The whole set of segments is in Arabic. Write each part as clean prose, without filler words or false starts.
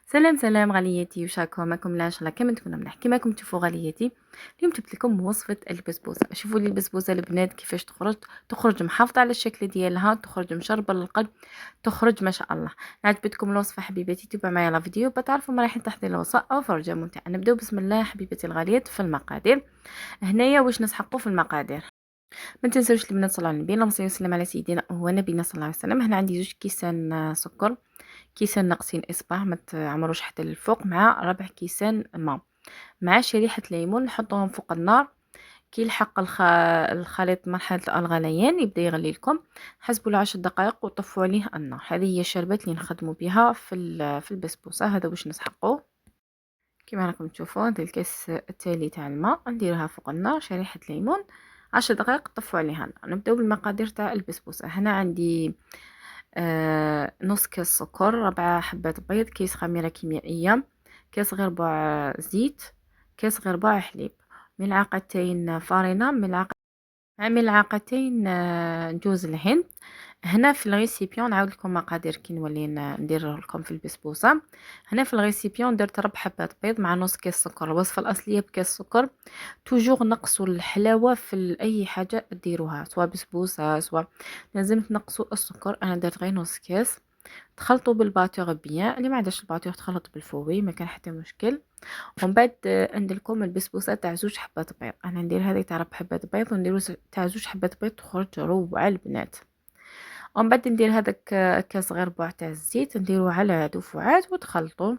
سلام سلام غالياتي، واش راكم؟ ماكم لا ان شاء الله كما تكونوا مليح. كيما راكم تشوفوا غالياتي، اليوم جبت لكم وصفه البسبوسه. شوفوا لي البسبوسه البنات كيفاش تخرج محافظه على الشكل ديالها، تخرج مشربه للقلب، تخرج ما شاء الله. عجبتكم الوصفه حبيباتي؟ تبعوا معايا لا فيديو بتعرفوا مراحل تحضير الوصفه او فرجه ممتعه. نبداو بسم الله حبيباتي الغاليات في المقادير. هنايا واش نسحقوا في المقادير. ما تنساوش البنات صلوا على النبي، اللهم صل وسلم على سيدنا هو نبينا صلى الله عليه وسلم. هنا عندي 2 كيسان سكر، كيسان ناقصين اصبع ما تعمروش حتى للفوق، مع 4 كيسان ماء، مع شريحه ليمون. نحطوهم فوق النار كي يلحق الخليط مرحله الغليان يبدا يغلي لكم. حسبوا له 10 دقائق وطفوا عليه النار. هذه هي الشربات اللي نخدموا بها في البسبوسه. هذا واش نسحقوه. كما راكم تشوفوا هذا الكاس التالي تاع الماء نديرها فوق النار، شريحه ليمون، 10 دقائق طفوا عليها النار. نبداو بالمقادير تاع البسبوسه. هنا عندي نص كاس سكر، 4 حبات بيض، كيس خميرة كيميائية، كاس غير ربع زيت، كاس غير ربع حليب، ملعقتين فارينة، ملعقتين جوز الهند. هنا في الريسيبيون نعاود لكم مقادير كي نولي ندير لكم في البسبوسه. هنا في الريسيبيون درت 4 حبات بيض مع نص كاس سكر. الوصفه الاصليه بكاس سكر. توجور نقصوا الحلاوه في اي حاجه ديروها، سواء بسبوسه سواء، لازم تنقصوا السكر. انا درت غير نص كاس. تخلطوا بالباتور بيان، اللي ما عندهاش الباتور تخلط بالفوي ما كان حتى مشكل. ومن بعد ندير البسبوسه تاع 2 حبات بيض. انا ندير هذه تاع 4 حبات بيض ونديرو تاع 2 حبات بيض، تخرج روعه البنات. ومن بعد ندير هذاك كاس غير ربع تاع الزيت نديروه على دفعات وتخلطوا.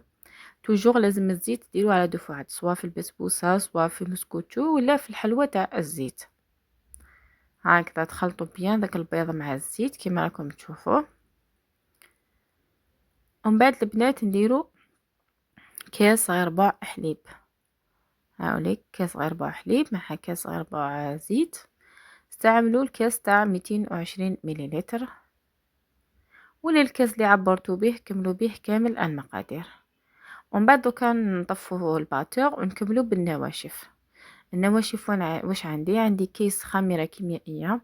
توجور لازم الزيت ديرو على دفعات، سواء في البسبوسه سواء في المسكوتشو ولا في الحلوى تاع الزيت. هكذا تخلطوا بيان داك البيض مع الزيت كما راكم تشوفوا. ومن بعد البنات نديرو كاس غير ربع حليب. هاوليك كاس غير ربع حليب مع كاس غير ربع زيت. استعملوا الكاس تاع 220 مليلتر، ولا الكاس اللي عبرتوا به كملوا به كامل المقادير. ومن بعد كان نطفوا الباتور ونكملوا بالنواشف. النواشف واش عندي كيس خميره كيميائيه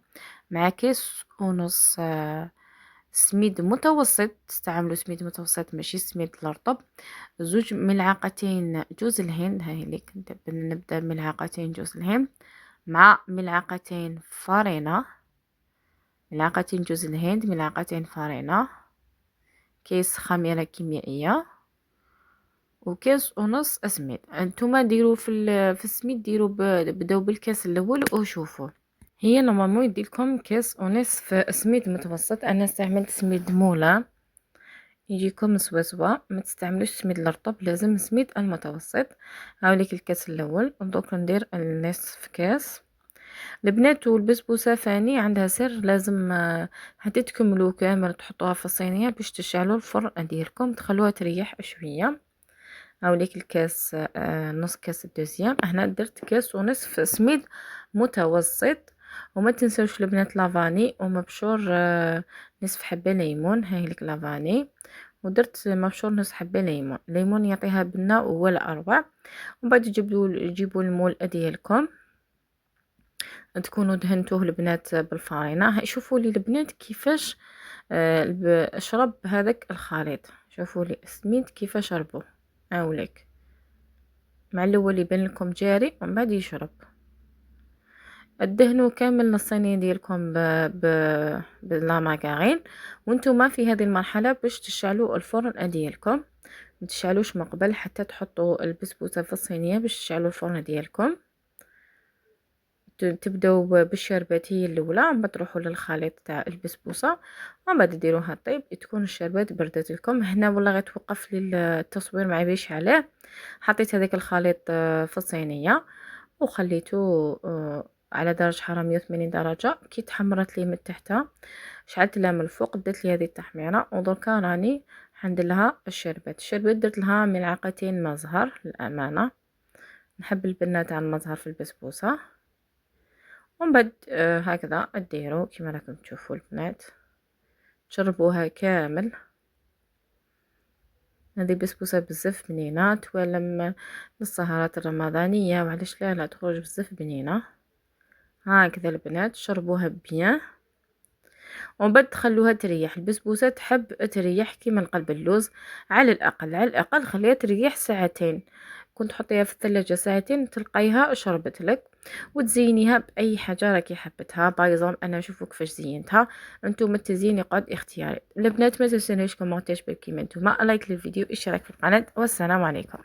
مع كيس ونص سميد متوسط. تستعملوا سميد متوسط ماشي سميد الرطب. 2 ملعقتين جوز الهند، هاي ليك نبدا بملعقتين جوز الهند مع ملعقتين فارينة، ملعقتين جوز الهند، ملعقتين فارينة، كيس خميرة كيميائية، وكاس ونص اسميد. انتوما ديروا في السميد ديروا بداو بالكاس الاول وشوفوا. هي نورمالمون يديلكم كاس ونصف سميد متوسط. انا استعملت سميد مولا يجيكم سوا ما تستعملوش سميد الرطب، لازم سميد المتوسط. هاوليك الكاس الاول ودوك ندير النصف كاس. البنات والبسبوسه ثاني عندها سر، لازم حتى تكملوا كامل تحطوها في الصينيه باش تشعلوا الفرن ديالكم، تخلوها تريح شويه. هاوليك الكاس نص كاس الدوزيام. هنا درت كاس ونصف سميد متوسط. وما تنسوش البنات لافاني ومبشور نصف حبه ليمون. هاي لك لافاني ودرت مبشور نصف حبه ليمون يعطيها بنه ولا اروع. ومن بعد تجيبوا المول ديالكم تكونوا دهنتوه البنات بالفارينه. شوفوا لي البنات كيفاش شرب هذاك الخليط. شوفوا لي السميد كيفاش شربوا. هاوليك مع الاول يبان لكم جاري ومن بعد يشرب. ادهنوا كامل الصينيه ديالكم ب بلا ماكارين. وانتم في هذه المرحله باش تشعلوا الفرن ديالكم، ما تشعلوش من قبل حتى تحطوا البسبوسه في الصينيه باش تشعلوا الفرن ديالكم. تبداو بالشربات هي الاولى، ومن بعد تروحوا للخليط تاع البسبوسه، ومن بعد ديروها طيب تكون الشربات بردت لكم. هنا والله غير توقف لي التصوير ما عيبش عليه. حطيت هذاك الخليط في الصينيه وخليته على درجه حراره 180 درجه. كي تحمرت لي من تحت شعلت لها من الفوق، بدات لي هذه التحميره. ودركا راني حندير لها الشربات درت لها ملعقتين ما زهر. للامانه نحب البنه تاع المزهر في البسبوسه. ومن بعد هكذا ديروا كما راكم تشوفوا البنات، تشربوها كامل. هذه بسبوسه بزاف بنينه توالم للسهرات الرمضانيه، وعلاش لا تخرج بزاف بنينه. هكذا البنات شربوها بيان. ومن بعد تخلوها تريح. البسبوسة تحب تريح كيما نقلب اللوز، على الأقل على الأقل خليها تريح ساعتين. كنت تحطيها في الثلاجة ساعتين تلقايها شربت لك. وتزينيها بأي حاجة راكي حبتها. بايظام أنا نشوفو كيفاش زينتها، انتم التزيين يقعد اختياري. البنات ما تنسونيش كومونتاج كيما نتوما، لايك للفيديو، اشتراك في القناة، والسلام عليكم.